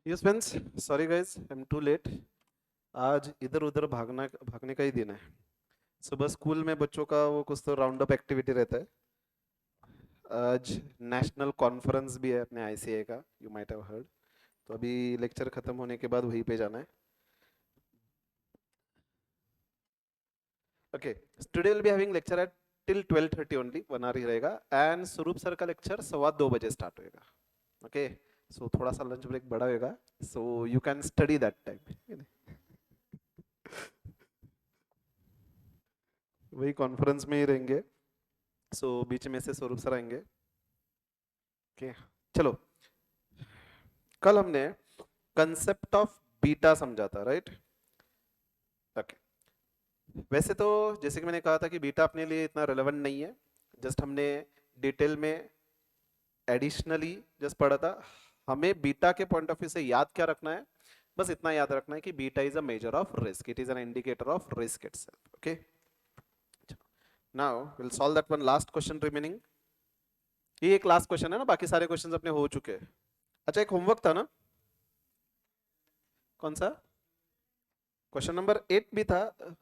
Yes friends, sorry guys, I am too late. आज इधर उधर भागने का ही दिन है। सुबह स्कूल में बच्चों का वो कुछ तो राउंड अप एक्टिविटी रहता है। आज नेशनल कॉन्फ्रेंस भी है अपने आईसीए का, यू माइट हैव हर्ड। तो अभी लेक्चर खत्म होने के बाद वहीं पे जाना है। Okay, today will be having lecture at till 12:30 only, 1 hour ही रहेगा। एंड स्वरूप सर का लेक्चर 2:15 स्टार्ट होएगा। ओके, सो थोड़ा सा लंच ब्रेक बड़ा होएगा, so you can study that time. वही कॉन्फ्रेंस में ही रहेंगे, सो बीच में से स्वरूप सर आएंगे। ओके, चलो। कल हमने कंसेप्ट ऑफ बीटा समझा था, राइट? ओके, वैसे तो जैसे कि मैंने कहा था कि बीटा अपने लिए इतना रेलेवेंट नहीं है। जस्ट हमने डिटेल में एडिशनली जस्ट पढ़ा था। हमें बीटा के पॉइंट ऑफ व्यू से याद क्या रखना है? बस इतना याद रखना है कि beta is a major of risk, it is an indicator of risk itself. Okay, now will solve that one last question remaining. ये एक लास्ट क्वेश्चन है ना, बाकी सारे क्वेश्चंस अपने हो चुके हैं। अच्छा, एक होमवर्क था ना, कौन सा? क्वेश्चन नंबर 8 भी था,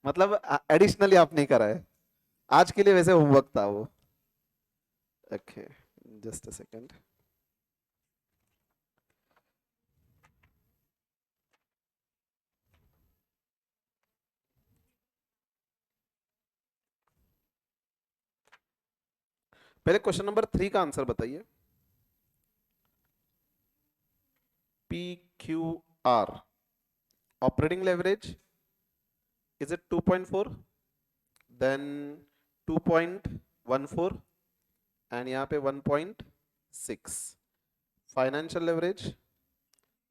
मतलब एडिशनली आप नहीं करा है। आज के लिए वैसे होमवर्क था वो। Okay, just a second. पहले क्वेश्चन नंबर 3 का आंसर बताइए। P Q R operating leverage, is it 2.4, then 2.14 and यहाँ पे 1.6। फाइनेंशियल लेवरेज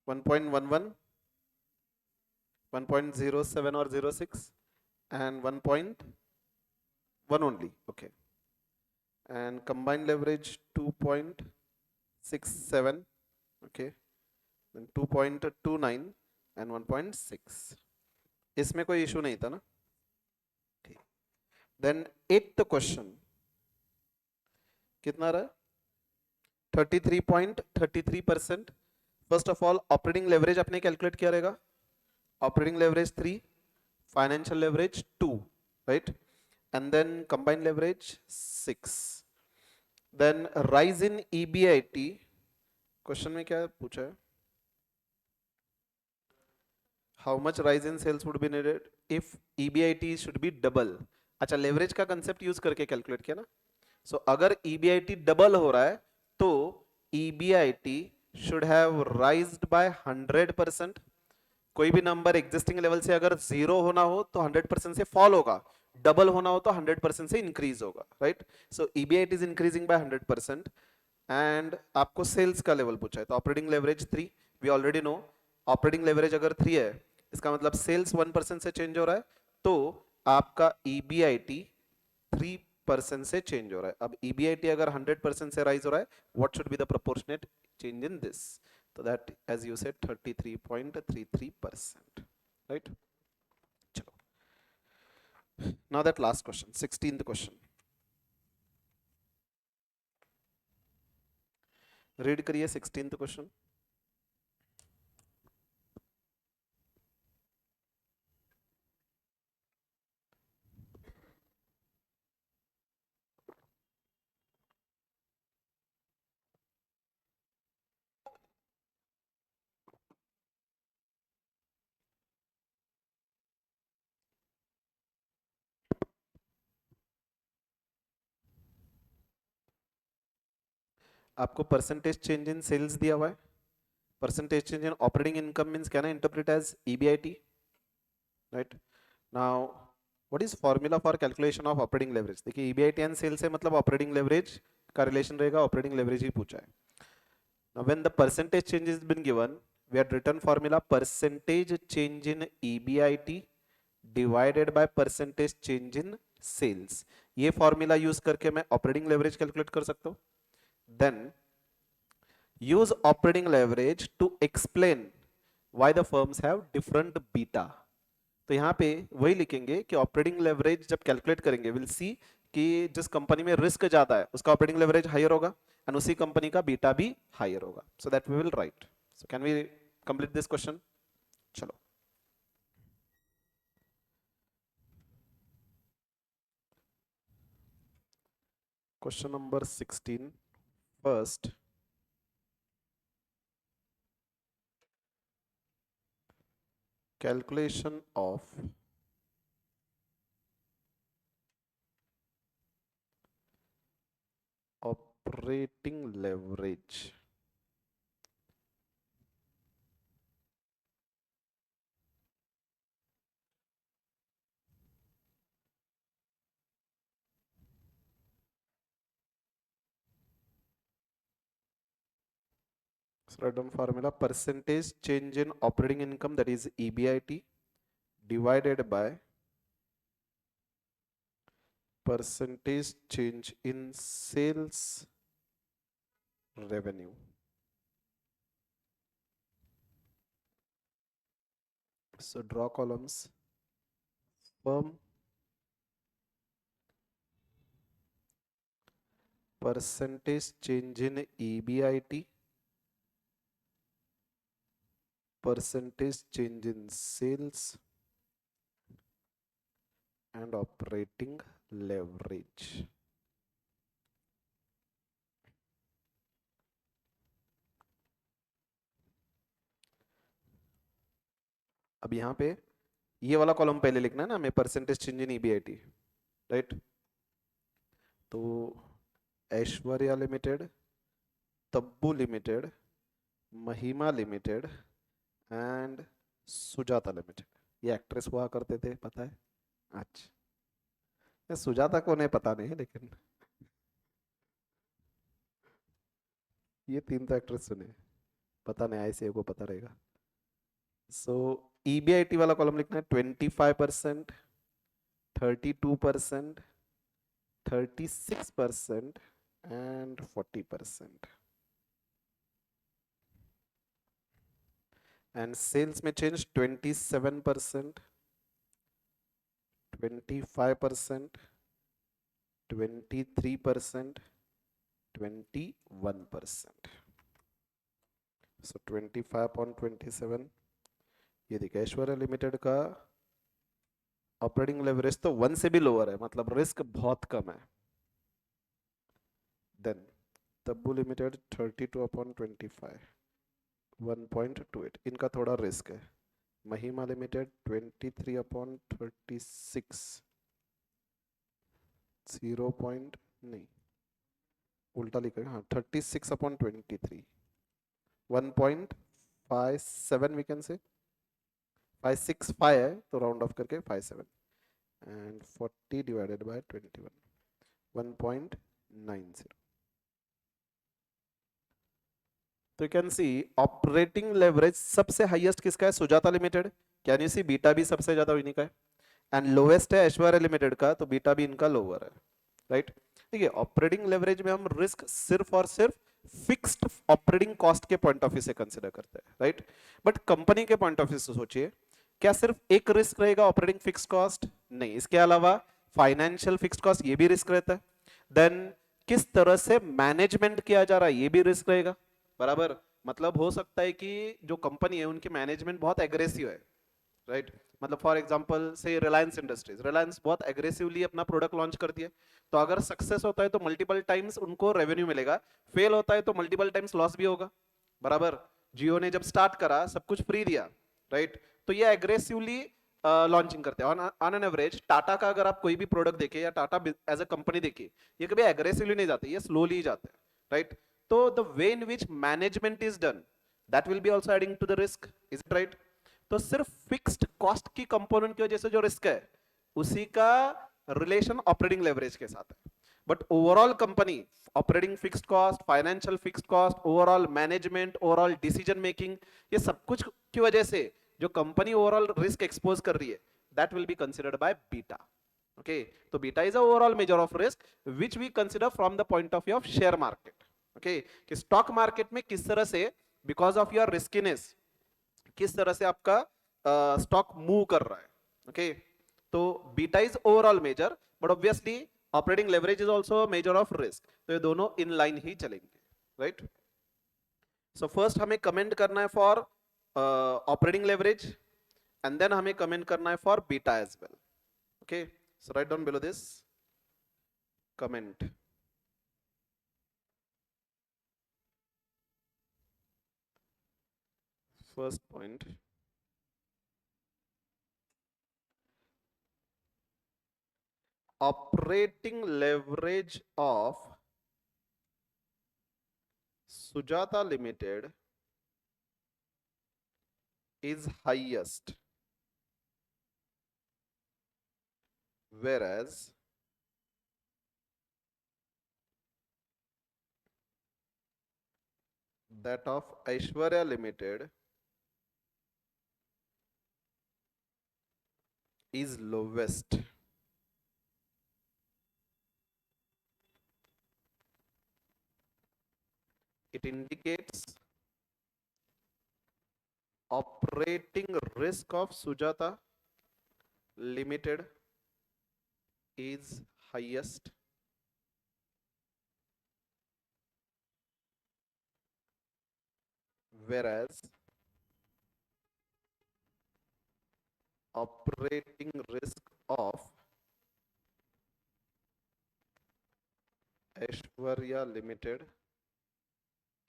1.11, 1.07 और 06 and 1.1 only. Okay, and combined leverage 2.67, okay, then 2.29 and 1.6। इसमें कोई इशू नहीं था ना? ठीक, then 8th क्वेश्चन कितना रहा? 33.33%। First of all operating leverage आपने कैलकुलेट किया रहेगा। Operating leverage 3, financial leverage 2, right? And then combined leverage 6। Then rise in EBIT, question में क्या पूछा है? How much rise in sales would be needed if EBIT should be double. अच्छा, leverage का concept use करके calculate किया ना। सो अगर ईबीआईटी डबल हो रहा है तो EBIT should have raised by 100%। कोई भी नंबर एग्जिस्टिंग लेवल से अगर 0 होना हो तो 100% से फॉल होगा, डबल होना हो तो 100% से इंक्रीज होगा, right? So EBIT is increasing by 100%। And आपको सेल्स का लेवल पूछा है, तो operating leverage 3, we already know. Operating leverage अगर 3 है, इसका मतलब सेल्स 1% से चेंज हो रहा है, तो आपका ईबीआईटी 3% से चेंज हो रहा है। अब ईबीआईटी अगर 100% से राइज हो रहा है, what should be the proportionate change in this? तो that as you said 33.33%, right? चलो, now that last question, 16th question read करिए। 16th question. आपको परसेंटेज चेंज इन सेल्स दिया हुआ है। Percentage change in operating income means can I interpret as EBIT, right? Now what is formula for calculation of operating leverage? देखिए, EBIT and sales से मतलब operating leverage का relation रहेगा, operating leverage ही पूछा है। Now when the percentage change is been given, we had written formula percentage change in EBIT divided by percentage change in sales. ये formula use करके मैं ऑपरेटिंग लेवरेज कैलकुलेट कर सकता हूं। Then use operating leverage to explain why the firms have different beta। तो यहाँ पे वही लिखेंगे कि ऑपरेटिंग लेवरेज जब कैलकुलेट करेंगे, विल सी कि जिस कंपनी में रिस्क ज्यादा है उसका ऑपरेटिंग लेवरेज हायर होगा, एंड उसी कंपनी का बीटा भी हायर होगा. So that we will write. So can we complete this question? चलो. Question number 16. First, calculation of operating leverage. So write down formula: percentage change in operating income, that is EBIT, divided by percentage change in sales revenue. So draw columns. Firm, percentage change in EBIT, percentage change in sales, and operating leverage. अब यहाँ पे ये वाला column पहले लिखना है ना हमें, percentage change in EBIT, right? तो ऐश्वर्या लिमिटेड, तब्बू लिमिटेड, महिमा लिमिटेड एंड सुजाता लिमिटेड. ये एक्ट्रेस हुआ करते थे, पता है? अच्छा, ये सुजाता को नहीं पता नहीं, लेकिन ये तीन तो एक्ट्रेस सुने, पता नहीं ऐसे को पता रहेगा. सो ईबीआईटी वाला कॉलम लिखना है 25%, 32%, 36% and 40%. And sales में change 27%, 25%, 23%, 21%. So 25/27. ये देखिए ऐश्वर्या लिमिटेड का ऑपरेटिंग लेवरेज तो 1 से भी लोअर है, मतलब रिस्क बहुत कम है. देन तब्बू लिमिटेड 32/25, 1.28, इनका थोड़ा रिस्क है. महिमा लिमिटेड 23/36, 0. नहीं, उल्टा लिखा है, हाँ 36/23, 1.57 वी कैन से. 565 है तो राउंड ऑफ करके 57 एंड 40 डिवाइडेड बाय 21, 1.90. तो you can see operating leverage सबसे हाईएस्ट किसका है? Sujata limited. Can you see beta भी सबसे ज्यादा इन्हीं का है एंड लोवेस्ट है ऐश्वर्या लिमिटेड का, तो बीटा भी इनका लोअर है, राइट? देखिए ऑपरेटिंग लेवरेज में हम रिस्क सिर्फ और सिर्फ फिक्स्ड ऑपरेटिंग कॉस्ट के पॉइंट ऑफ व्यू से कंसीडर करते हैं, राइट? बट कंपनी के पॉइंट ऑफ व्यू से सोचिए, क्या सिर्फ एक रिस्क रहेगा ऑपरेटिंग फिक्स कॉस्ट? नहीं, इसके अलावा फाइनेंशियल फिक्स्ड कॉस्ट ये भी रिस्क रहता है. देन किस तरह से मैनेजमेंट किया जा रहा है ये भी रिस्क रहेगा, बराबर? मतलब हो सकता है कि जो कंपनी है उनकी मैनेजमेंट बहुत एग्रेसिव है, राइट? मतलब फॉर एग्जांपल से रिलायंस इंडस्ट्रीज, रिलायंस बहुत एग्रेसिवली अपना प्रोडक्ट लॉन्च करती है, तो अगर सक्सेस होता है तो मल्टीपल टाइम्स उनको रेवेन्यू मिलेगा, फेल होता है तो मल्टीपल टाइम्स लॉस भी होगा, बराबर? जियो ने जब स्टार्ट करा सब कुछ फ्री दिया, राइट? तो ये एग्रेसिवली लॉन्चिंग करते हैं. ऑन एन एवरेज टाटा का अगर आप कोई भी प्रोडक्ट देखे या टाटा एज अ कंपनी देखिए, ये कभी एग्रेसिवली नहीं जाते, ये स्लोली जाते हैं, राइट? तो the way in which management is done, that will be also adding to the risk, is it right? तो सिर्फ फिक्स्ड कॉस्ट की कंपोनेंट की वजह से जो रिस्क है उसी का रिलेशन ऑपरेटिंग लेवरेज के साथ है. But overall company operating fixed cost, financial fixed cost, overall management, overall decision making, ये सब कुछ की वजह से जो कंपनी ओवरऑल रिस्क एक्सपोज कर रही है, that will be considered by beta. Okay, तो beta is a overall measure of risk which we consider from the point of view of share market. Okay, कि स्टॉक मार्केट में किस तरह से because of your रिस्कीनेस किस तरह से आपका स्टॉक मूव कर रहा है. ओके, तो beta is overall measure, but obviously operating leverage is also measure of risk, तो ये दोनों इन लाइन ही चलेंगे, राइट। सो फर्स्ट हमें कमेंट करना है for operating leverage, and then हमें कमेंट करना है for beta as well. Okay, so write down below this comment. First point, operating leverage of Sujata Limited is highest, whereas that of Aishwarya Limited is lowest. It indicates operating risk of Sujata Limited is highest, whereas operating risk of Aishwarya Limited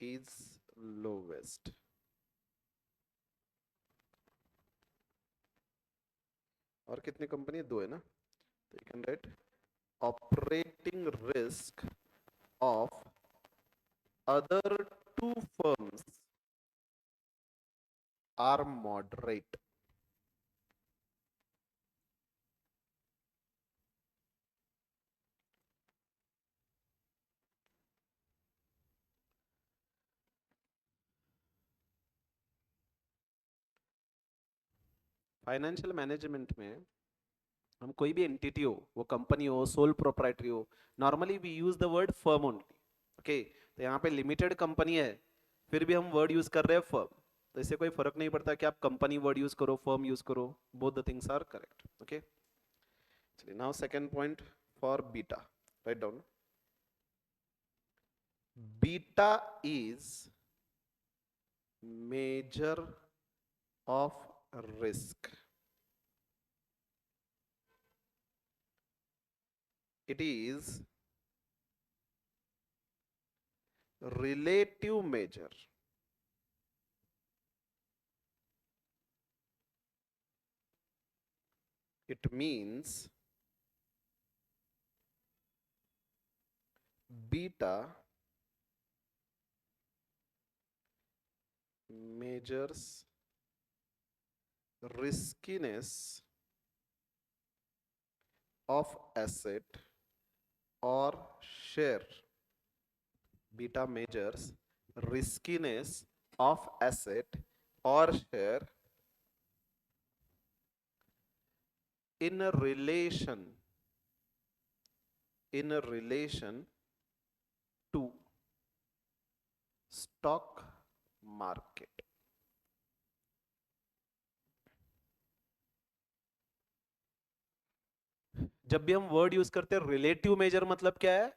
is lowest. और कितनी company? दो है ना, तो you can write operating risk of other two firms are moderate. Financial management में हम कोई भी एंटिटी हो, वो कंपनी हो, सोल प्रोप्राइटरी हो, normally we use the word firm only. Okay, तो यहाँ पे लिमिटेड कंपनी है, फिर भी हम वर्ड यूज कर रहे हैं फर्म, तो इससे कोई फर्क नहीं पड़ता कि आप कंपनी वर्ड यूज करो, फर्म यूज करो, both the things are correct. Okay, चलिए now second point for beta, write down. Beta is measure of risk. It is relative measure. It means beta measures riskiness of asset or share. Beta measures riskiness of asset or share in a relation to stock market. जब भी हम word use करते हैं relative major, मतलब क्या है?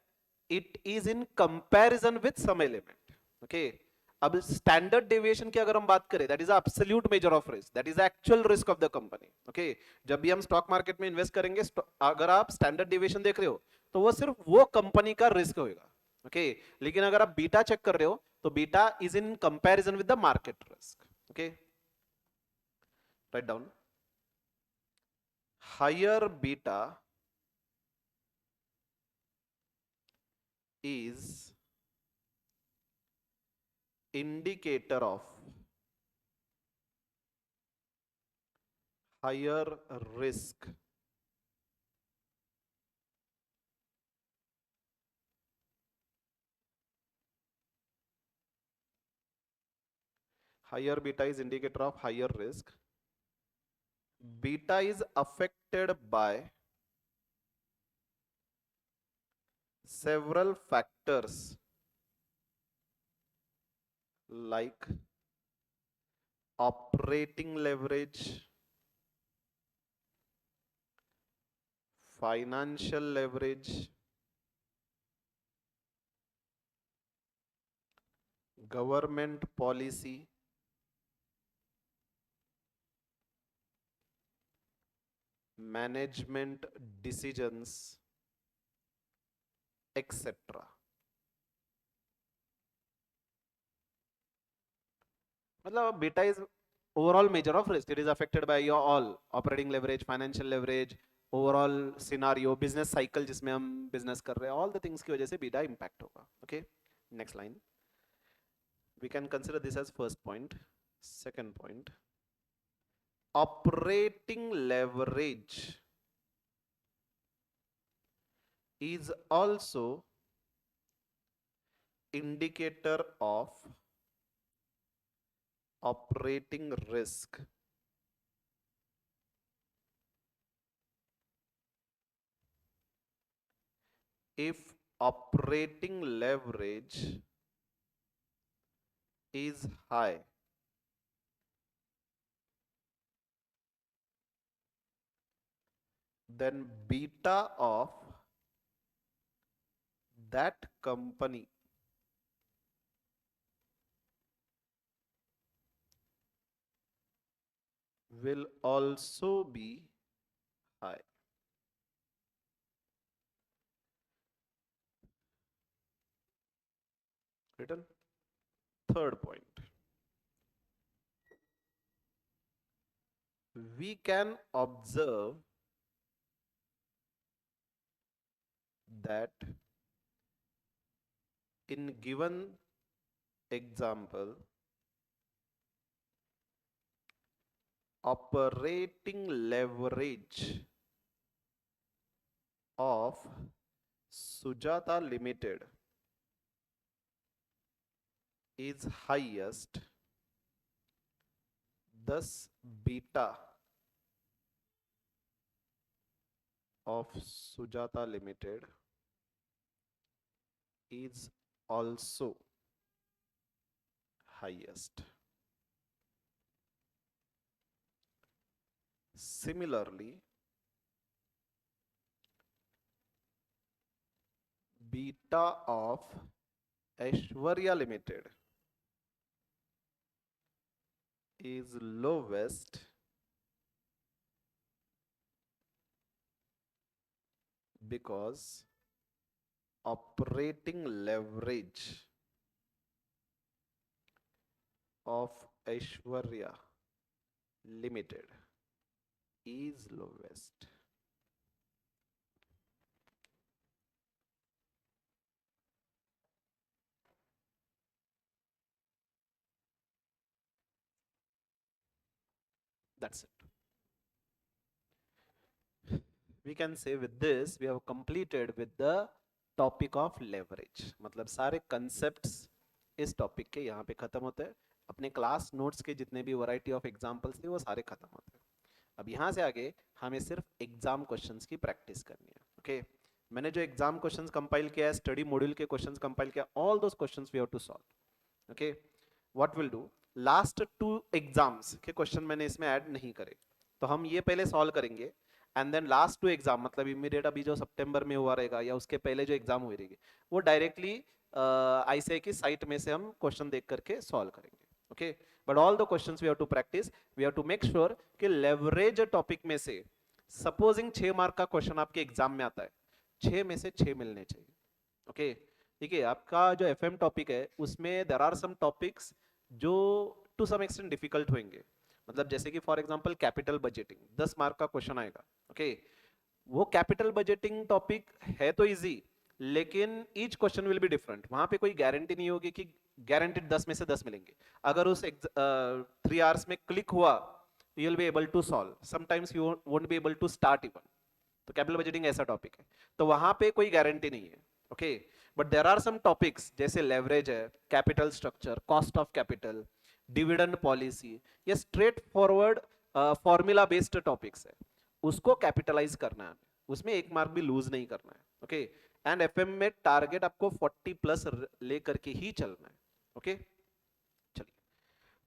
It is in comparison with some element. Okay, अब standard deviation की अगर हम बात करें, that is absolute measure of risk, that is actual risk of the company. Okay, जब भी हम स्टॉक मार्केट में इन्वेस्ट करेंगे, अगर आप स्टैंडर्ड डेविएशन देख रहे हो तो वो सिर्फ वो कंपनी का रिस्क होगा। ओके, लेकिन अगर आप बीटा चेक कर रहे हो तो beta is in comparison with the market risk. Okay, write down. Higher beta is indicator of higher risk. Higher beta is indicator of higher risk. Beta is affected by several factors like operating leverage, financial leverage, government policy, management decisions etcetera. मतलब beta is overall measure of risk, it is affected by your all operating leverage, financial leverage, overall scenario, business cycle जिसमें हम business कर रहे हैं, all the things की वजह से beta impact होगा। Okay, next line, we can consider this as first point. Second point, operating leverage is also indicator of operating risk. If operating leverage is high, then beta of that company will also be high. Written. Third point, we can observe that in given example, operating leverage of Sujata Limited is highest, thus beta of Sujata Limited is also highest. Similarly, beta of Aishwarya Limited is lowest because operating leverage of Aishwarya Limited is lowest. That's it. We can say with this we have completed with the topic of leverage. मतलब सारे concepts इस topic के यहाँ पे खत्म होते हैं। अपने क्लास नोट्स के जितने भी वैरायटी ऑफ एग्जांपल्स थे वो सारे खत्म होते हैं। अब यहाँ से आगे हमें सिर्फ एग्जाम क्वेश्चंस की प्रैक्टिस करनी है। ओके, मैंने जो एग्जाम क्वेश्चंस कंपाइल किया है, स्टडी मॉड्यूल के क्वेश्चंस कंपाइल किया, all those questions we have to solve. Okay, what will do, last 2 exams के क्वेश्चन मैंने इसमें ऐड नहीं करे, तो हम ये पहले सॉल्व करेंगे एंड देन लास्ट 2 एग्जाम मतलब इमीडिएट अभी जो सितंबर में हुआ रहेगा या उसके पहले जो एग्जाम हुई रहेगी वो डायरेक्टली आईसीआई की साइट में से हम क्वेश्चन देख करके सॉल्व करेंगे। Okay, but all the questions we have to practice, we have to make sure कि लेवरेज टॉपिक में से सपोजिंग 6 मार्क का क्वेश्चन आपके एग्जाम में आता है, 6 में से 6 मिलने चाहिए। ओके, ठीक है, आपका जो एफएम टॉपिक है उसमें देयर आर सम टॉपिक्स जो टू सम एक्सटेंट डिफिकल्ट होंगे, मतलब जैसे कि for example capital budgeting 10 mark का क्वेश्चन आएगा। ओके, वो कैपिटल बजटिंग टॉपिक है तो इजी, लेकिन each question will be different, वहां पे कोई गारंटी नहीं होगी कि गारंटेड 10 में से 10 मिलेंगे। अगर उस 3 आवर्स में क्लिक हुआ you will be able to solve, sometimes you won't be able to start even. तो कैपिटल बजटिंग ऐसा टॉपिक है, तो वहां पे कोई गारंटी नहीं है। Okay, but there are some topics जैसे लेवरेज है, capital structure, cost of capital, dividend policy, ये straightforward formula based topics है, उसको कैपिटलाइज करना है, उसमें 1 मार्क भी लूज नहीं करना है। ओके, एंड एफएम में टारगेट आपको 40 प्लस लेकर के ही चलना है। ओके, चलिए,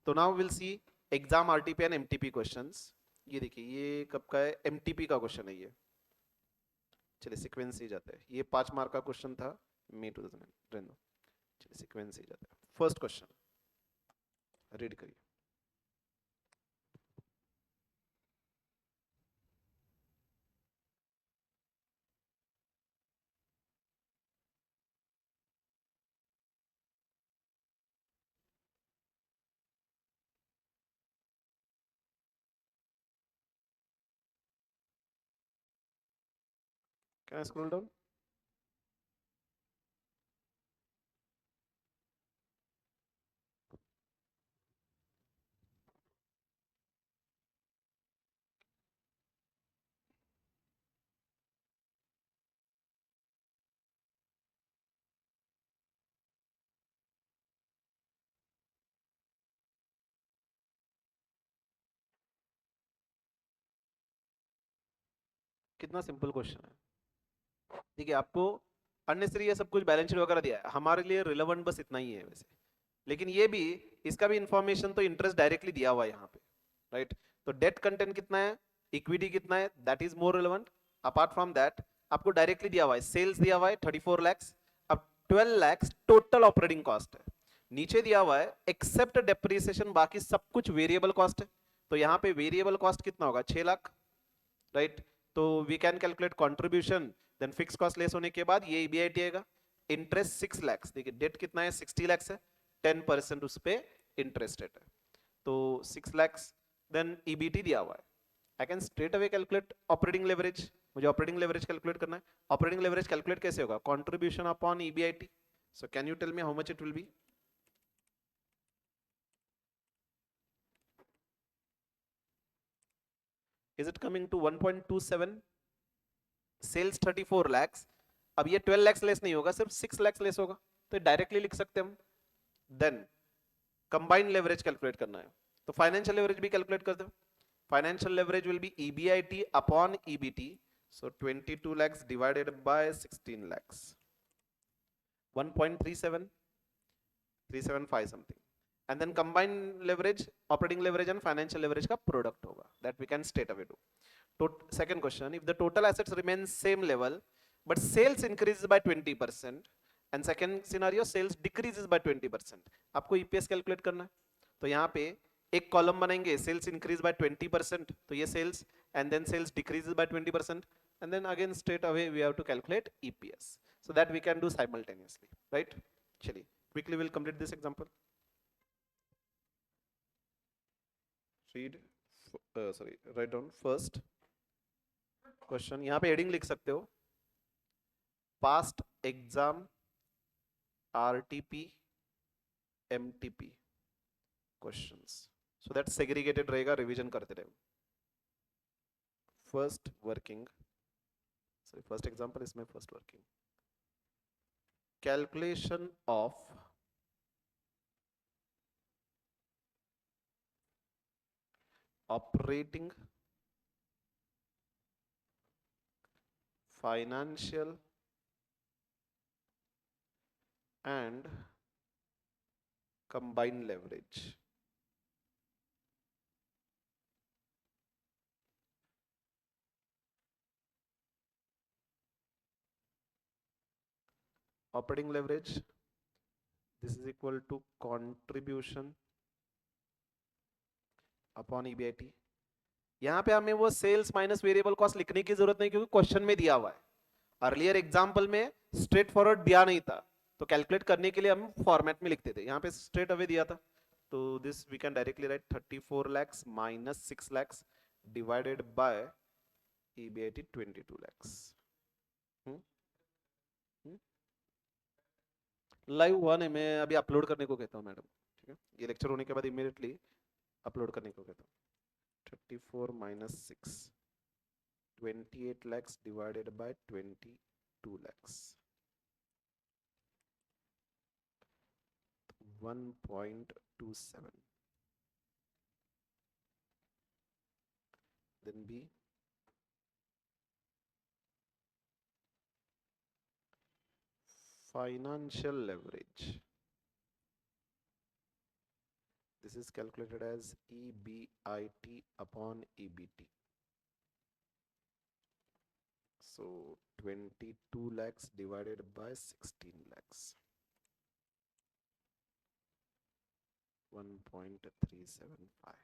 तो now will see exam RTP and MTP questions. ये देखिए, ये कब का है, एमटीपी का क्वेश्चन है ये। चलिए सीक्वेंस ही जाते हैं, ये 5 मार्क का क्वेश्चन था, मई 2000 चलिए सीक्वेंस ही जाते हैं। फर्स्ट क्वेश्चन रीड करिए। Can I scroll down? कितना सिंपल क्वेश्चन है। ठीक है, आपको अननेसेसरी ये सब कुछ बैलेंस शीट वगैरह दिया है, हमारे लिए रिलेवेंट बस इतना ही है वैसे। लेकिन ये भी, इसका भी इंफॉर्मेशन तो इंटरेस्ट डायरेक्टली दिया हुआ है यहाँ पे, राइट? तो डेट कंटेंट कितना है, इक्विटी कितना है, that is more relevant. Apart from that आपको डायरेक्टली दिया हुआ है, सेल्स दिया हुआ है 34 लैक्स, अब 12 लैक्स टोटल ऑपरेटिंग कॉस्ट है। नीचे दिया हुआ है एक्सेप्ट डेप्रिसिएशन, बाकी सब कुछ वेरिएबल कॉस्ट है। तो यहाँ पे वेरिएबल कॉस्ट कितना होगा, 6 लाख, राइट? तो we can calculate contribution, then fix cost less होने के बाद ये ईबीआईटी आएगा। इंटरेस्ट 6 लाख, देखिए डेट कितना है, 60 लाख है, 10% उस पे इंटरेस्ट रेट है, तो 6 लाख। देन ईबीटी दिया हुआ है, I can straight away calculate operating leverage. मुझे ऑपरेटिंग लेवरेज कैलकुलेट करना है। ऑपरेटिंग लेवरेज कैलकुलेट कैसे होगा, contribution upon EBIT. So can you tell me how much it will be? Is it coming to 1.27? Sales 34 lakh, अब ये 12 lakh less नहीं होगा, सिर्फ 6 लाख लेस होगा, तो डायरेक्टली लिख सकते हैं हम। देन कंबाइंड लेवरेज कैलकुलेट करना है, तो फाइनेंशियल लेवरेज भी कैलकुलेट कर दो। Financial leverage will be EBIT upon EBT, so 22 lakhs divided by 16 lakhs, 1.37, 375 something. And then combined leverage, operating leverage and financial leverage का प्रोडक्ट होगा, that we can straight away do. Second question, if the total assets remain same level but sales increases by 20%, and second scenario sales decreases by 20%, आपको EPS calculate करना है। तो यहाँ पे एक column बनाएंगे, सेल्स इंक्रीज बाय 20%, तो ये sales, and then sales decreases by 20%, and then again straight away we have to calculate EPS, so that we can do simultaneously, right? चलिए quickly will complete this example. Read, sorry, write down first question, यहाँ पे heading लिख सकते हो, past exam RTP MTP questions, so that segregated रहेगा, revision करते रहे। First working, sorry first example, इसमें first working, calculation of operating financial and combined leverage. Operating leverage, this is equal to contribution upon EBIT. यहाँ पे हमें वो sales minus variable cost लिखने की जरूरत नहीं, क्योंकि क्वेश्चन में दिया हुआ है। अर्लियर एग्जाम्पल में स्ट्रेट फॉरवर्ड दिया नहीं था, तो कैलकुलेट करने के लिए हम फॉर्मेट में लिखते थे, यहाँ पे स्ट्रेट अवे दिया था। तो this we can directly write 34 lakhs minus 6 lakhs divided by EBIT 22 lakhs। Live हुआ नहीं, मैं अभी अपलोड करने को कहता हूँ मैडम, ठीक है? ये लेक्चर होने के बाद इमीडिएटली अपलोड करने को कहता हूँ। 34 minus 6, 28 lakhs divided by 22 lakhs, 1.27, then B, financial leverage, this is calculated as EBIT upon EBT, so 22 lakhs divided by 16 lakhs, 1.375.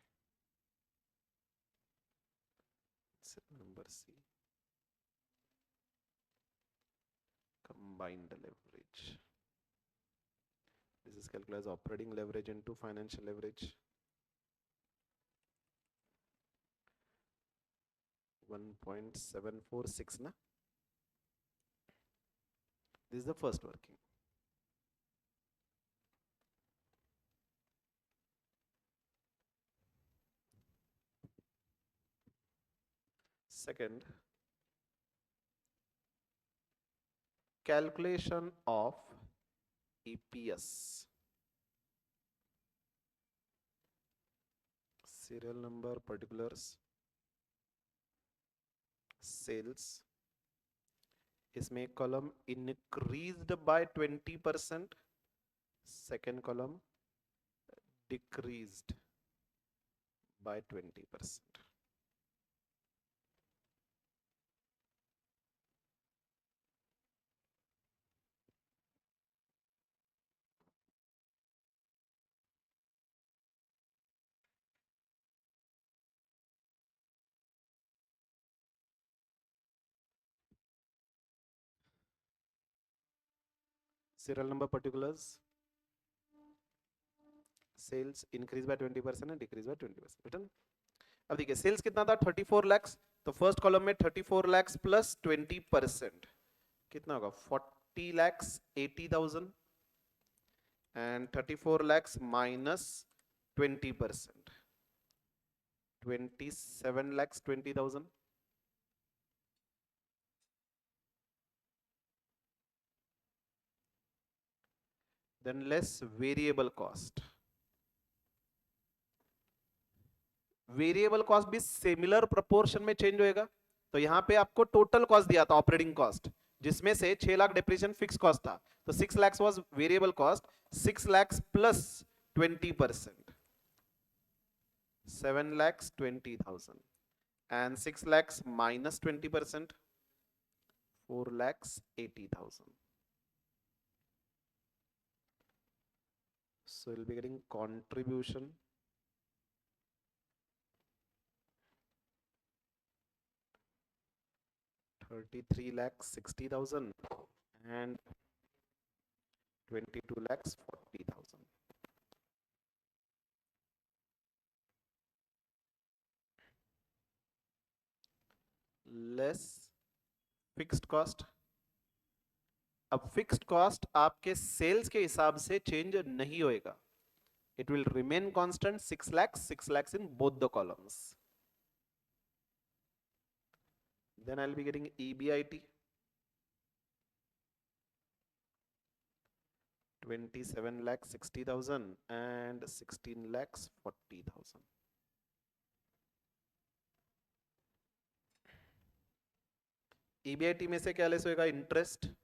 Number C. Combined leverage. This is calculated as operating leverage into financial leverage. 1.746 na. This is the first working. Second, calculation of EPS. Serial number, particulars, sales. इसमें column increased by 20%. Second column decreased by 20%. Serial number, particulars, sales increase by 20% and decrease by 20%. Written. अब देखिए sales कितना था 34 lakhs. तो first column में 34 lakhs plus 20% कितना होगा 40 lakhs 80,000 and 34 lakhs minus 20% 27 lakhs 20,000. Then less variable cost. Variable cost भी similar proportion में चेंज होएगा. तो यहां पे आपको टोटल कॉस्ट दिया था ऑपरेटिंग कॉस्ट जिसमें से 6 लाख डिप्रेशिएशन फिक्स कॉस्ट था. तो 6 lakhs was variable cost. 6 lakhs plus 20% 7 lakhs 20,000 and 6 lakhs minus 20% 4 lakhs 80,000. So you'll be getting contribution 33 lakhs 60,000 and 22 lakhs 40,000. Less fixed cost. अब फिक्स्ड कॉस्ट आपके sales के हिसाब से चेंज नहीं होएगा. It will remain constant 6 lakhs in both the columns. Then I'll be getting EBIT 27 lakhs 60,000 and 16 lakhs 40,000. EBIT में से क्या लेस होएगा इंटरेस्ट.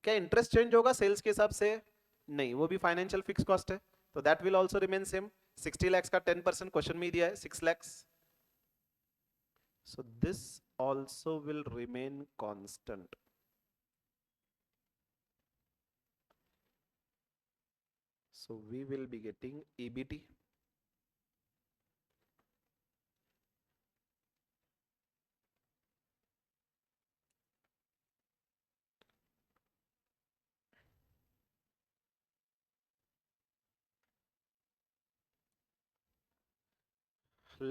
क्या इंटरेस्ट चेंज होगा सेल्स के हिसाब से? नहीं, वो भी फाइनेंशियल फिक्स कॉस्ट है. तो that will also remain same. 60 lakhs का 10% क्वेश्चन में दिया है 6 lakhs. So this also will remain constant. So we will be getting EBT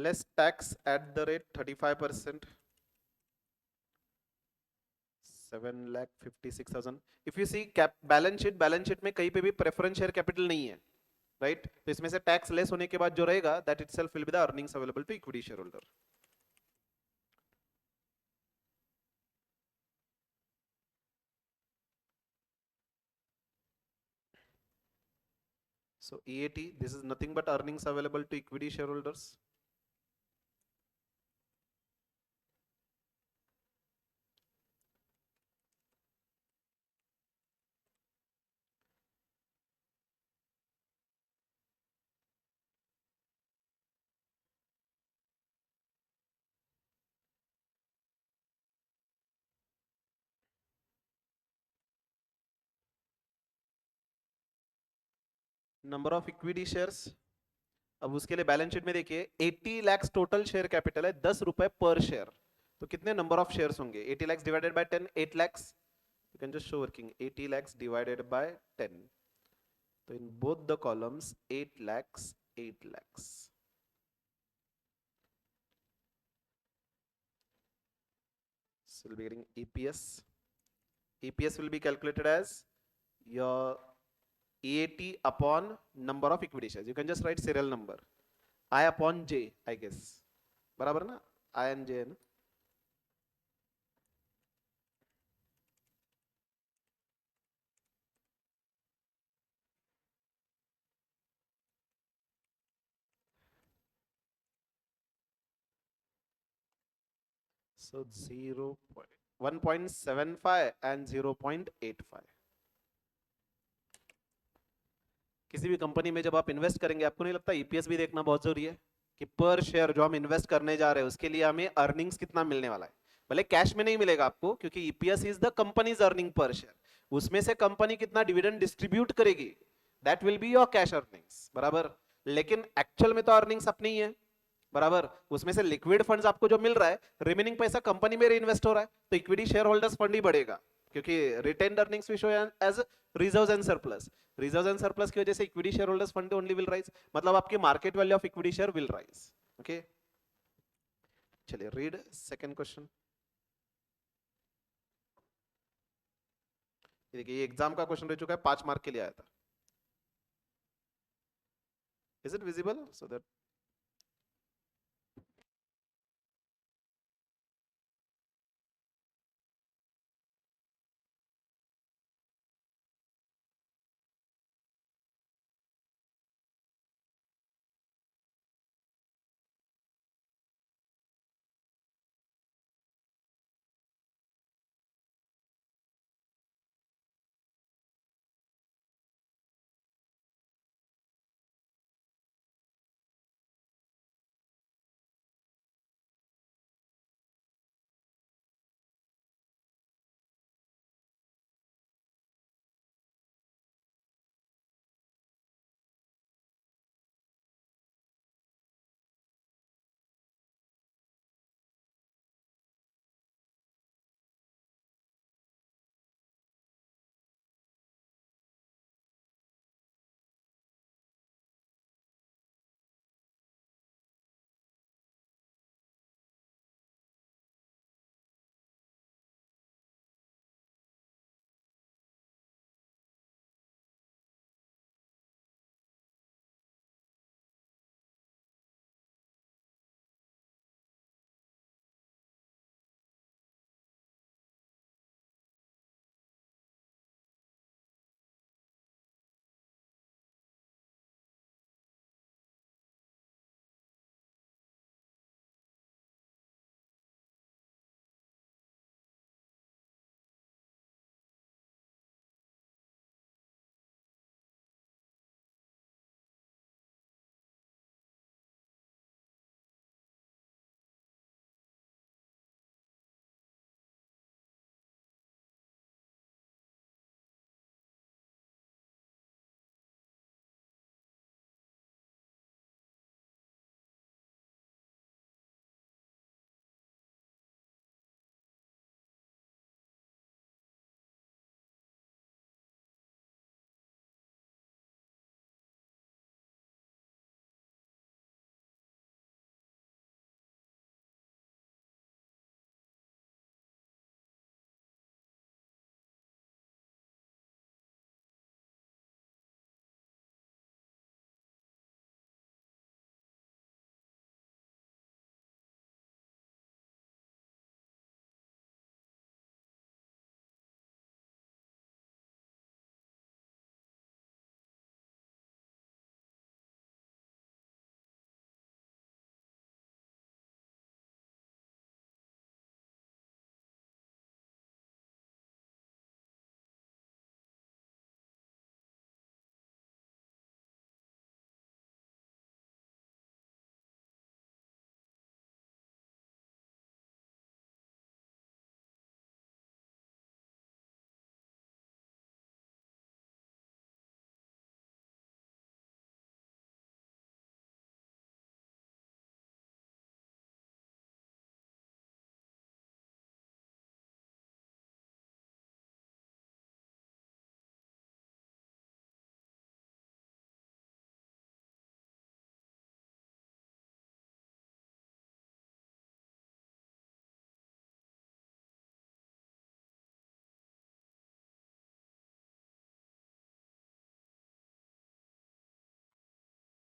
less tax at the rate 35%. 7,56,000. If you see balance sheet में कहीं पे भी प्रेफरेंस शेयर कैपिटल नहीं है, राइट. तो इसमें से टैक्स लेस होने के बाद जो रहेगा that itself will be the earnings available to equity share holder. So EAT, this is nothing but earnings available to equity shareholders. Number of equity shares, अब उसके लिए बैलेंस शीट में देखिए 80 लाख टोटल शेयर कैपिटल है, 10 रुपए पर share, तो कितने नंबर ऑफ शेयर्स होंगे? 80 lakh divided by 10, 8 lakhs. You can just show working 80 lakhs divided by 10. So in both the columns 8 lakhs, 8 lakhs. So we'll be getting EPS. EPS will be calculated as your EAT upon number of equity shares. You can just write serial number. I upon J, I guess. बराबर ना? I and J है ना? So 1.75 and 0.85. किसी भी company में जब आप invest करेंगे, आपको नहीं लगता ईपीएस भी देखना बहुत जरूरी है कि पर शेयर जो हम इन्वेस्ट करने जा रहे हैं उसके लिए हमें अर्निंग्स कितना मिलने वाला है? भले कैश में नहीं मिलेगा आपको, क्योंकि EPS is the companies earning per share, उसमें से कंपनी कितना डिविडेंड डिस्ट्रीब्यूट करेगी, that will be your cash earnings, बराबर। लेकिन एक्चुअल में तो अर्निंग्स अपनी ही है, बराबर। उसमें से लिक्विड फंड्स आपको जो मिल रहा है, रिमेनिंग पैसा कंपनी में री-इन्वेस्ट हो रहा है, तो इक्विटी शेयर होल्डर्स फंड ही बढ़ेगा, क्योंकि retained earnings we show as reserves and surplus. Reserves and surplus की वजह से equity share holders fund only will rise, मतलब आपकी market value of equity share will rise. Okay, चलिए रीड सेकंड क्वेश्चन। देखिए ये एग्जाम का क्वेश्चन रह चुका है, 5 मार्क के लिए आया था। Is it visible so that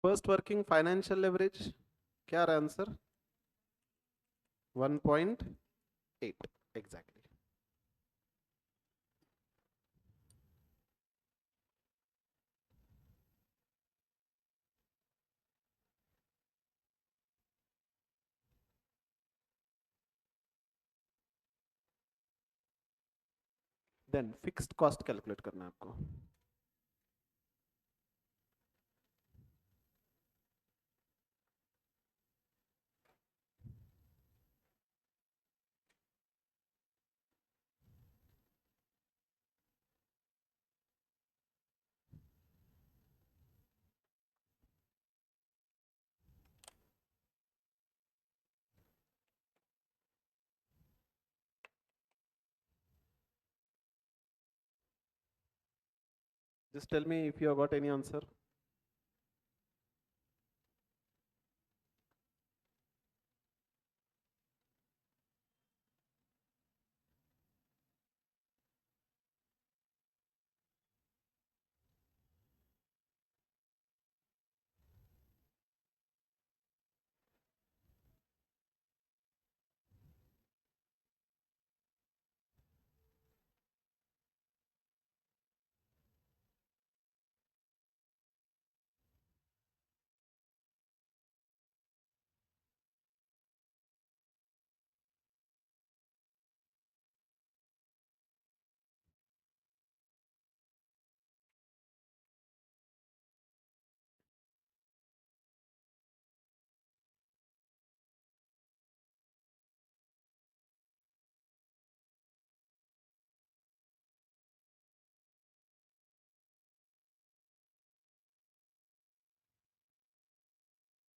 first working financial leverage क्या रहा answer? 1.8 exactly. Then fixed cost calculate करना है आपको. Just tell me if you have got any answer.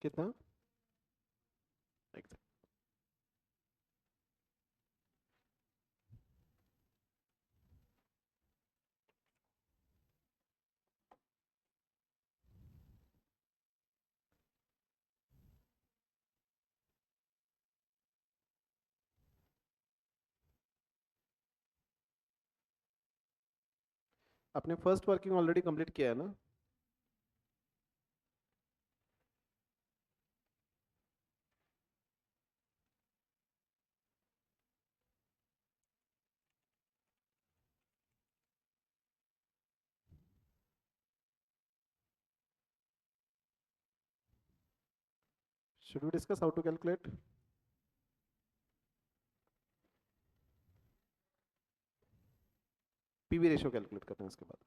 कितना? Exact. आपने फर्स्ट वर्किंग ऑलरेडी कंप्लीट किया है ना? Should we discuss how to calculate? PV ratio calculate करते हैं उसके बाद.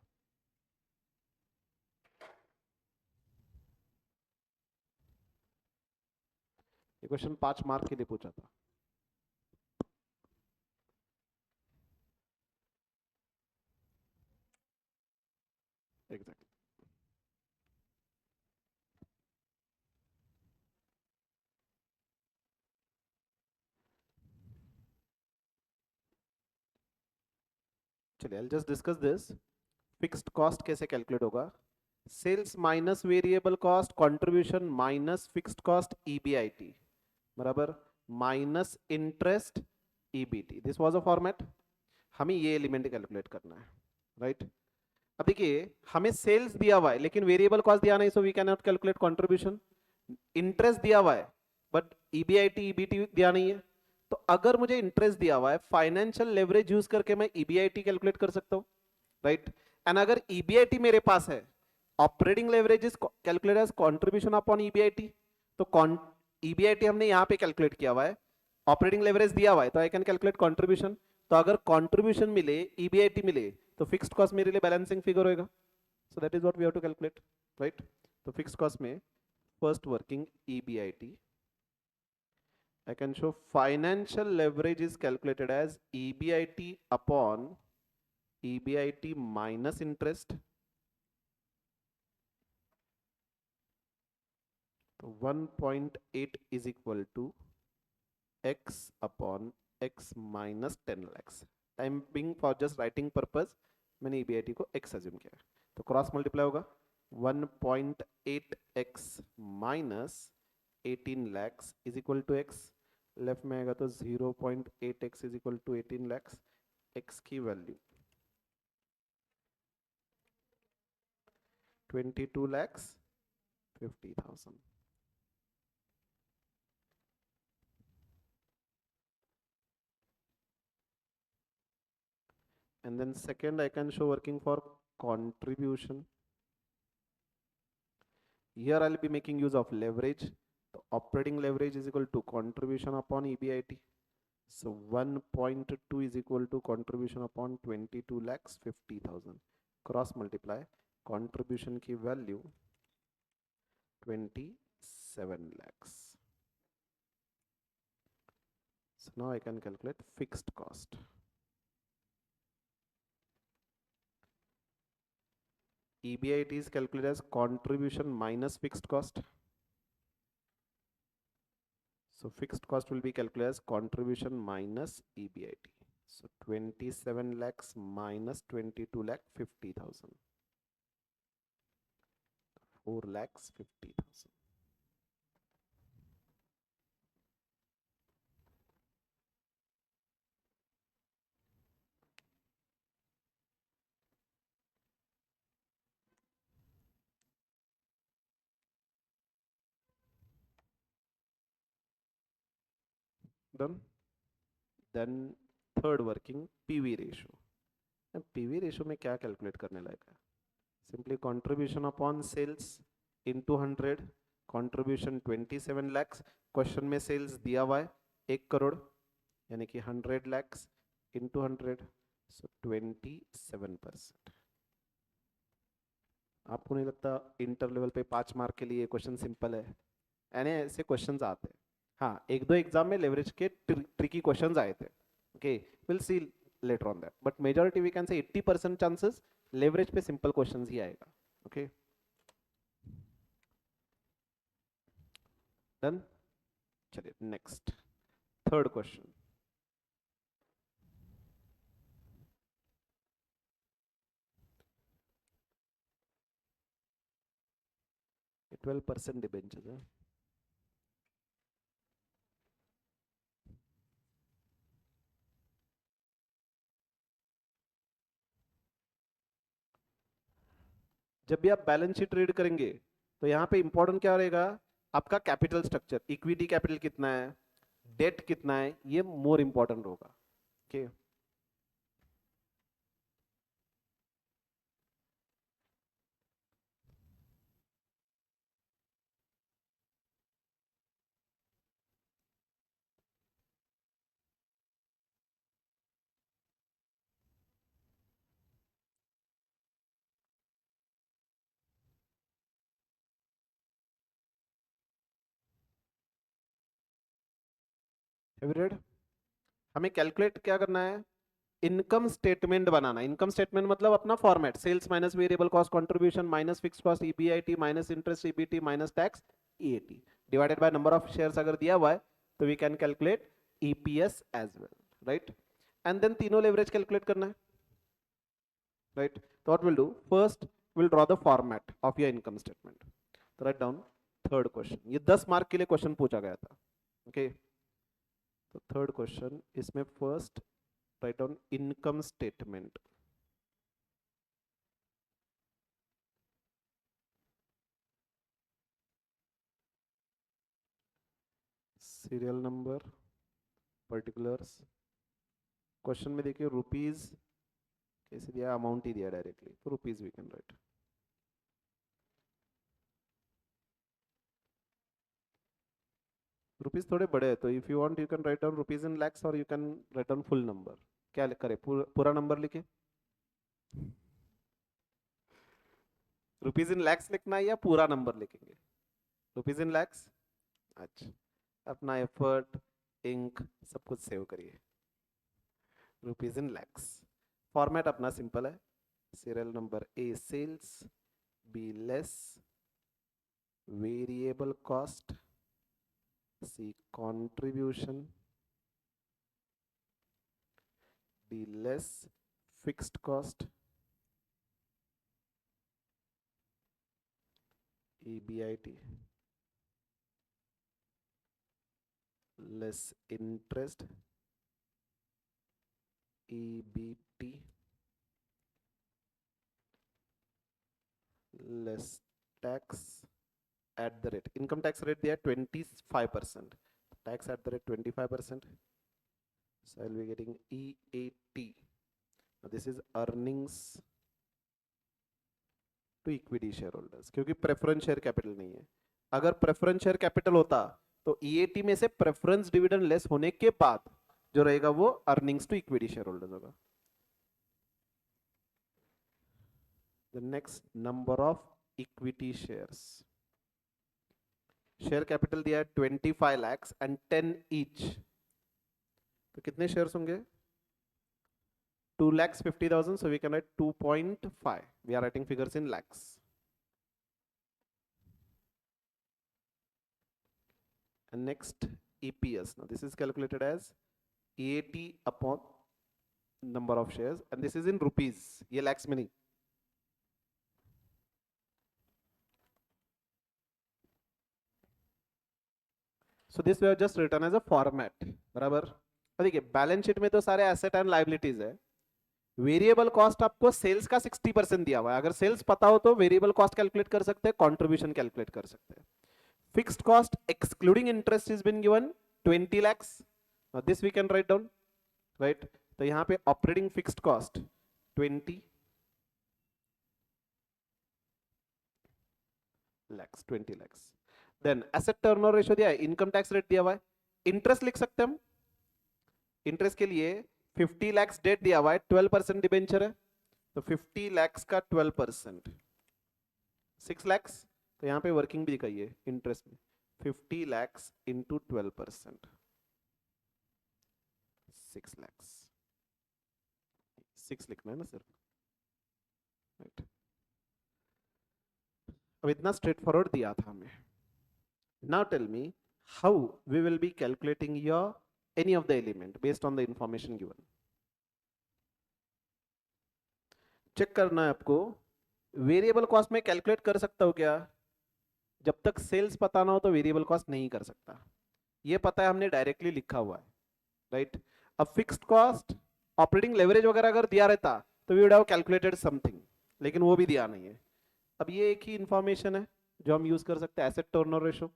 ये क्वेश्चन 5 मार्क के लिए पूछा था. एग्जैक्टली. चलिए, I'll just discuss this. Fixed cost कैसे कैलकुलेट होगा? Sales minus variable cost contribution minus fixed cost EBIT बराबर minus interest EBT. This was a format. हमें ये एलिमेंट कैलकुलेट करना है, राइट? अब देखिए, हमें सेल्स दिया हुआ है लेकिन वेरिएबल कॉस्ट दिया नहीं, so we can not calculate contribution. Interest दिया हुआ है बट ईबीआईटी ईबीटी दिया नहीं है. तो अगर मुझे इंटरेस्ट दिया हुआ है, फाइनेंशियल लेवरेज यूज करके मैं ईबीआईटी कैलकुलेट कर सकता हूं, राइट? एंड अगर ईबीआईटी मेरे पास है, operating leverage is calculated as contribution upon EBIT. तो ईबीआईटी हमने यहां पे कैलकुलेट किया हुआ है, ऑपरेटिंग लेवरेज दिया हुआ है, तो आई कैन कैलकुलेट कंट्रीब्यूशन. तो अगर कंट्रीब्यूशन मिले, ईबीआईटी मिले, तो फिक्स्ड कॉस्ट मेरे लिए बैलेंसिंग फिगर होएगा. So that is what we have to calculate, right? तो फिक्स्ड कॉस्ट में first working EBIT, I can show financial leverage is calculated as EBIT upon EBIT minus interest. So 1.8 is equal to x upon x minus 10 lakhs. Time being for just writing purpose, मैंने EBIT को x assume किया है. तो cross multiply होगा 1.8x minus 18 lakhs is equal to x. Left में आएगा तो 0.8x is equal to 18 lakhs. x की value 22 lakhs 50,000. And then second, I can show working for contribution. Here I'll be making use of leverage. The operating leverage is equal to contribution upon EBIT. So 1.2 is equal to contribution upon 22 lakhs 50,000. Cross multiply contribution की value 27 lakhs. So now I can calculate fixed cost. EBIT is calculated as contribution minus fixed cost. So fixed cost will be calculated as contribution minus EBIT. So 27 lakhs minus 22 lakh 50,000. 4 lakhs 50,000. Done. Then third working PV ratio. अब PV ratio में क्या calculate करने लायक है? Simply contribution upon sales into 100. Contribution 27 lakhs. Question में sales दिया हुआ है 1 करोड़ यानी कि 100 lakhs into 100. So 27%. आपको नहीं लगता इंटर लेवल पे 5 मार्क के लिए क्वेश्चन सिंपल है? यानी ऐसे क्वेश्चंस आते हैं. हाँ, एक दो एग्जाम में लेवरेज के ट्रिकी क्वेश्चंस आए थे. Okay, will see later on that, but majority we can say 80% chances leverage पे सिंपल क्वेश्चंस ही आएगा. Okay, done. चलिए नेक्स्ट थर्ड क्वेश्चन. ये 12% डिबेंचर्स है. जब भी आप बैलेंस शीट रीड करेंगे तो यहाँ पे इंपॉर्टेंट क्या रहेगा? आपका कैपिटल स्ट्रक्चर, इक्विटी कैपिटल कितना है, डेट कितना है, ये मोर इंपॉर्टेंट होगा. Okay, read. हमें कैलकुलेट क्या करना है? इनकम स्टेटमेंट बनाना. इनकम स्टेटमेंट मतलब अपना format, sales minus variable cost contribution minus fixed cost EBIT minus interest EBT minus tax EAT divided by number of shares. अगर दिया हुआ है तो we can calculate EPS as well, right. And then तीनों leverage calculate करना है, right. तो what will do, first will draw the format of your income statement. तो राइट डाउन थर्ड क्वेश्चन. ये 10 मार्क के लिए क्वेश्चन पूछा गया था. ओके, तो थर्ड क्वेश्चन, इसमें first write down income statement. Serial number, particulars. Question में देखिए रुपीज कैसे दिया, अमाउंट ही दिया डायरेक्टली, तो rupees we can write. Rupees थोड़े बड़े हैं तो if you want you can write down rupees in lakhs और you can write down full number. क्या करे, पूरा नंबर लिखे? रुपीज इन लैक्स लिखना है या पूरा नंबर लिखेंगे? Rupees in lakhs. अच्छा, अपना एफर्ट, इंक सब कुछ सेव करिए. Rupees in lakhs. फॉर्मेट अपना सिंपल है. Serial number A sales, B less variable cost, C contribution, D less fixed cost, EBIT less interest, EBT less tax at the rate, income tax rate दिया है 25%, tax at the rate 25%. So I'll be getting EAT. Now this is earnings to equity shareholders, क्योंकि preference share capital नहीं है. अगर preference share capital होता तो EAT में से प्रेफरेंस डिविडेंड लेस होने के बाद जो रहेगा वो earnings to equity share holders होगा. The next, number of equity shares. Share capital दिया है 25 lakhs एंड 10 ईच. तो कितने शेयर्स होंगे? 2,50,000. So we can write 2.5. We are writing figures in lakhs. And next, EPS. Now this is calculated as EAT upon number of shares, and this is in rupees. ये lakhs में नहीं. So this we have just written as a format. बराबर. देखिए balance sheet में तो सारे asset and liabilities है. Variable cost आपको सेल्स का 60% दिया हुआ है. अगर सेल्स पता हो तो वेरिएबल कॉस्ट कैलकुलेट कर सकते हैं, कंट्रीब्यूशन कैलकुलेट कर सकते हैं. Fixed cost excluding interest is been given 20 lakhs. Now this we can write down, right? तो यहाँ पे operating fixed cost 20 lakhs, 20 lakhs. Then asset turnover ratio दिया है, इनकम टैक्स रेट दिया हुआ है. इंटरेस्ट लिख सकते हैं हम. इंटरेस्ट के लिए 50 lakhs डेट दिया हुआ है, 12% डिबेंचर है, तो 50 lakhs का 12% 6 lakhs. तो यहाँ पे वर्किंग भी दिखाइए इंटरेस्ट में, 50 lakhs इंटू 12%, 6 lakhs. 6 लिखना है ना सर, राइट. अब इतना स्ट्रेट फॉरवर्ड दिया था हमें. Now tell me how we will be calculating your any of the element based on the information given. Check करना है आपको. वेरिएबल कॉस्ट में कैलकुलेट कर सकता हो क्या? जब तक सेल्स पता ना हो तो वेरिएबल कॉस्ट नहीं कर सकता. ये पता है, हमने डायरेक्टली लिखा हुआ है, राइट. अब फिक्स्ड कॉस्ट, ऑपरेटिंग लेवरेज वगैरह अगर दिया रहता तो we would have calculated something, लेकिन वो भी दिया नहीं है. अब ये एक ही इंफॉर्मेशन है जो हम यूज कर सकते हैं. एसेट टर्नओवर रेशियो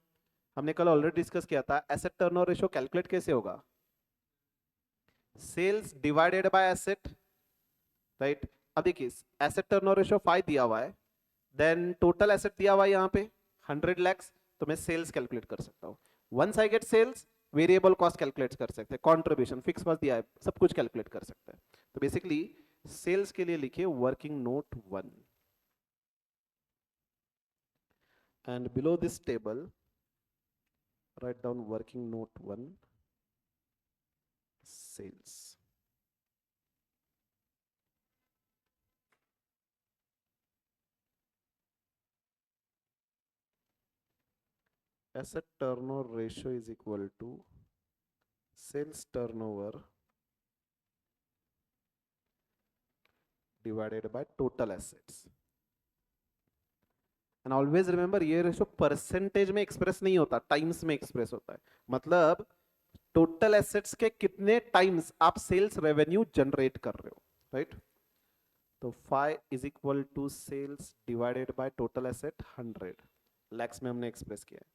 हमने कल ऑलरेडी डिस्कस किया था. एसेट टर्नओवर रेशियो कैलकुलेट कैसे होगा? Sales divided by asset, right. अब देखिए एसेट टर्नओवर रेशियो 5 दिया हुआ है, देन टोटल एसेट दिया हुआ है यहाँ पे 100 lakhs. तो मैं सेल्स कैलकुलेट कर सकता हूँ. Once I get sales, variable cost calculate कर सकते हैं, कंट्रीब्यूशन, फिक्स कॉस्ट दिया है, सब कुछ कैलकुलेट कर सकते हैं. तो बेसिकली सेल्स के लिए लिखिए working note 1, and below this table write down working note 1 sales. Asset turnover ratio is equal to sales turnover divided by total assets. And always remember ये रेशियो परसेंटेज में express नहीं होता, times में express होता है. मतलब total assets के कितने टाइम्स आप सेल्स रेवेन्यू जनरेट कर रहे हो, राइट. तो 5 is equal to sales divided by total asset 100 lakhs में हमने एक्सप्रेस किया है.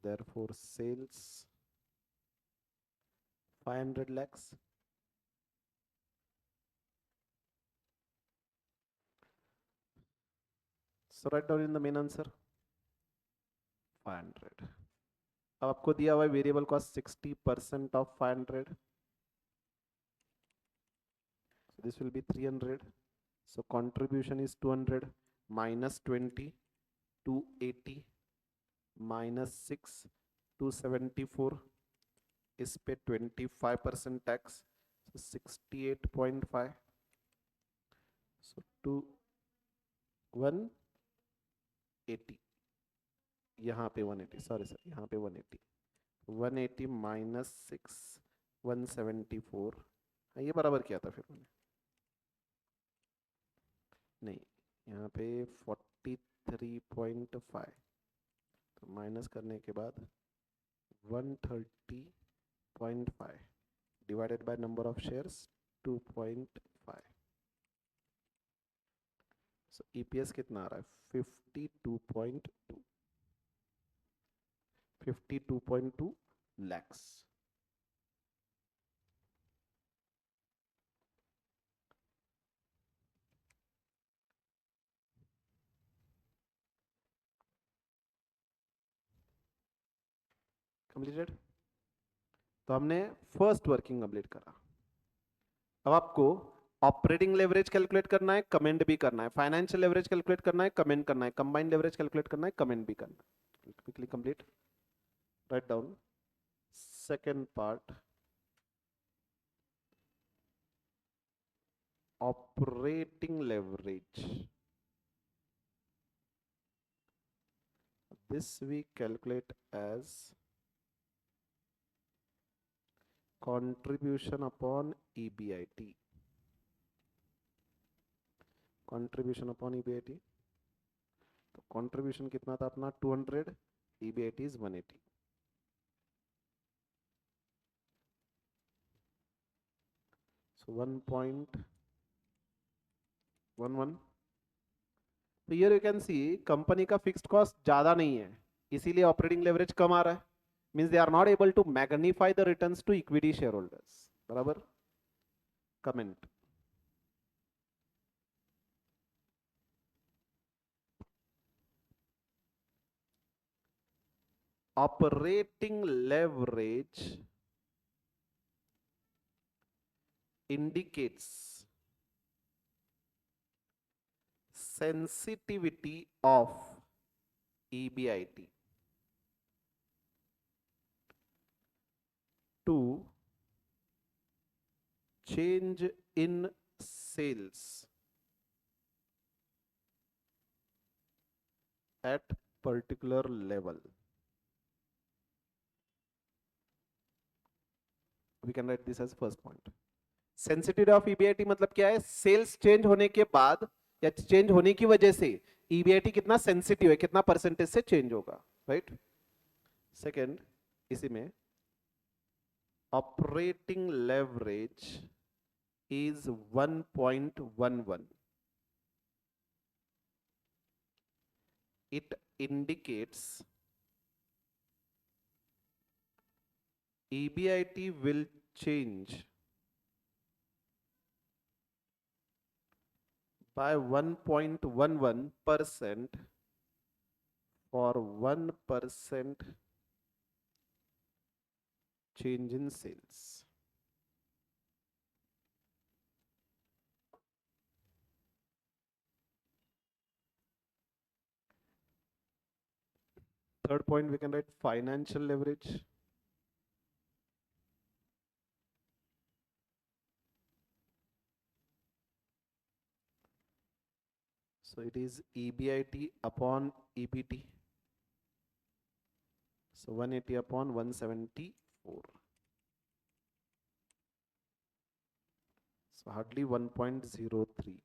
Therefore sales 500 lakhs. So write down in the main answer 500. अब आपको दिया हुआ है variable cost 60% of 500. So this will be 300. So contribution is 200 minus 20, 280 minus 6, 274. इस पे 25% टैक्स, so 68.5. So 180. यहाँ पे 180, सॉरी सर, यहाँ पे 180. 180 माइनस 6, 174. हाँ ये बराबर किया था फिर मैंने, नहीं यहाँ पे 43.5. तो माइनस करने के बाद 130.5 divided by number of shares 2.5. So EPS कितना आ रहा है 52.2 52.2 lakhs. कंप्लीटेड. तो हमने फर्स्ट वर्किंग कंप्लीट करा. अब आपको ऑपरेटिंग लेवरेज कैलकुलेट करना है, कमेंट भी करना है, फाइनेंशियल लेवरेज कैलकुलेट करना है, कमेंट करना है, कंबाइंड लेवरेज कैलकुलेट करना है, कमेंट भी करना है. Quickly complete. Write down. Second part, operating leverage. This we calculate as contribution upon EBIT. Contribution upon EBIT. तो contribution कितना था अपना 200, EBIT is 180. So 1.11. तो here you can see company का फिक्स्ड कॉस्ट ज्यादा नहीं है, इसीलिए ऑपरेटिंग लेवरेज कम आ रहा है. Means they are not able to magnify the returns to equity share holders. बराबर. Comment. Operating leverage indicates sensitivity of EBIT to change in sales at particular level. We can write this as first point. Sensitivity of EBIT मतलब क्या है? Sales change होने के बाद या change होने की वजह से ईबीआईटी कितना सेंसिटिव है, कितना परसेंटेज से चेंज होगा. राइट. सेकंड, इसी में operating leverage is 1.11. It indicates EBIT will change by 1.11% for 1% change in sales. Third point, we can write financial leverage. So it is EBIT upon EBT. So 180 upon 174. So hardly 1.03.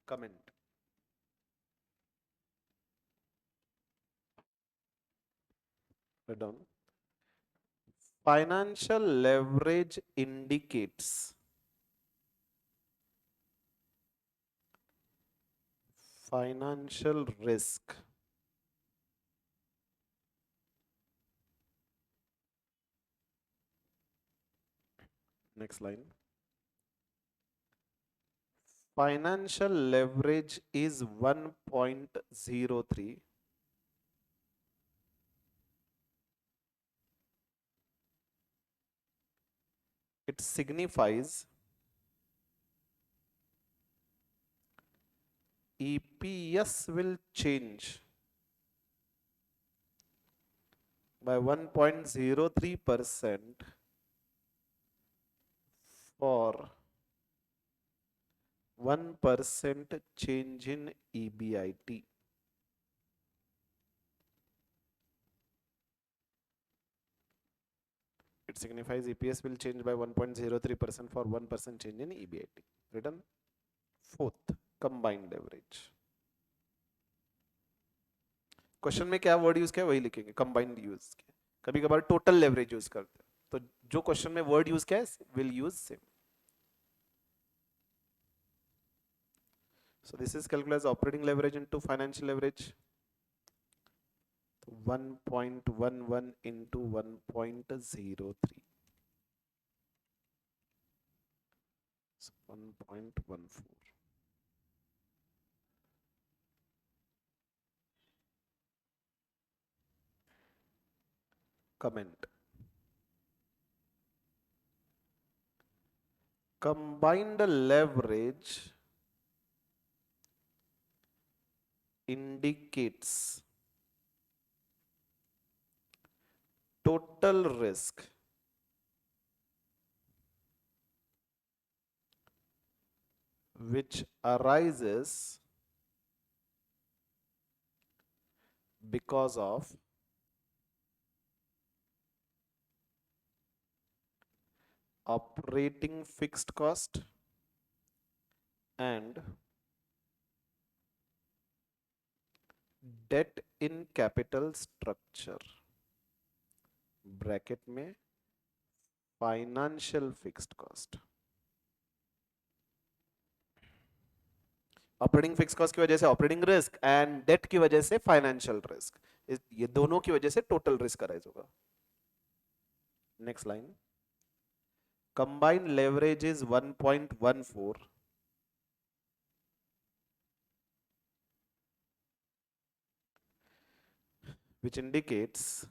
Comment. Write down. Financial leverage indicates financial risk next line. Financial leverage is 1.03. It signifies EPS will change by 1.03% for 1% change in EBIT. It signifies EPS will change by 1.03% for 1% change in EBIT. Written. Fourth, combined leverage. Question में क्या word use किया वही लिखेंगे, combined use किया. कभी कभार total leverage use करते हैं, तो जो क्वेश्चन में वर्ड यूज किया है will use same. So this is calculated as operating leverage into financial leverage. 1.11 into 1.03. So 1.14. Comment. Combined leverage indicates total risk which arises because of operating fixed cost and debt in capital structure, bracket में financial fixed cost. Operating fix cost की वजह से operating risk and date की वजह से financial risk, ये दोनों की वजह से टोटल रिस्क अराइज होगा. Next line. Combined leverage is 1.14 which indicates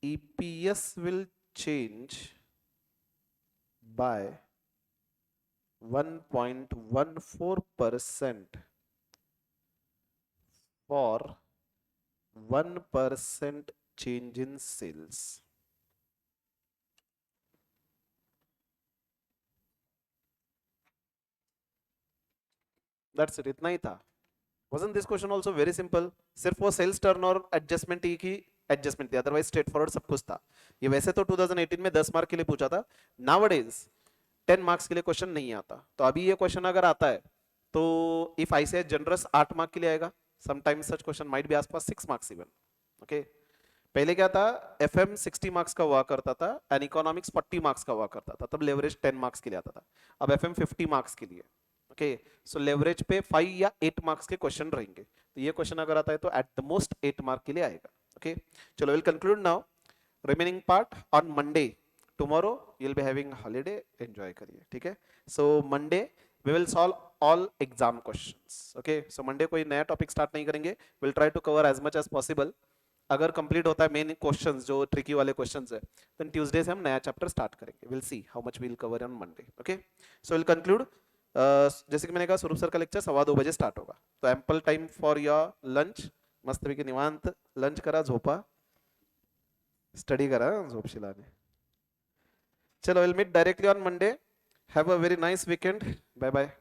EPS will change by 1.14% for 1% change in sales. That's it. इतना ही था. Wasn't this question also very simple? सिर्फ वो सेल्स टर्न और एडजस्टमेंट ही की एडजस्टमेंट थी, अदरवाइज स्ट्रेट फॉरवर्ड सब कुछ था. ये वैसे तो 2018 में 10 मार्क के लिए पूछा था. नाउअडेज 10 मार्क्स के लिए क्वेश्चन नहीं आता. तो अभी ये क्वेश्चन अगर आता है तो इफ आई से जनरस 8 मार्क के लिए आएगा. Sometimes such question might be आसपास 6 मार्क्स इवन. ओके, पहले क्या था, एफएम 60 मार्क्स का हुआ करता था एंड इकोनॉमिक्स 40 मार्क्स का हुआ करता था. तब लेवरेज 10 मार्क्स के लिए आता था. अब एफएम 50 मार्क्स के लिए. ओके, सो लेवरेज पे 5 या 8 मार्क्स के क्वेश्चन रहेंगे. तो ये क्वेश्चन अगर आता है तो एट द मोस्ट 8 मार्क के लिए आएगा. ओके, चलो will conclude now. Remaining part on Monday. Tomorrow you will be having holiday, enjoy करिए. ठीक है, so Monday we will solve all exam questions. Okay, so Monday कोई नया टॉपिक स्टार्ट नहीं करेंगे. Will try to cover as much as possible. अगर complete होता है मेन क्वेश्चंस जो ट्रिकी वाले क्वेश्चंस है, तो ट्यूसडे से हम नया चैप्टर स्टार्ट करेंगे. Will see how much will cover on Monday. Okay, so will conclude. जैसे कि मैंने कहा, स्वरूप सर का लेक्चर 2:15 स्टार्ट होगा. तो ample time for your lunch. मस्त पैकी निवांत लंच करा, झोपा, स्टडी करा झोपशिलाने. चलो, will meet directly on Monday. Have a very nice weekend. Bye bye.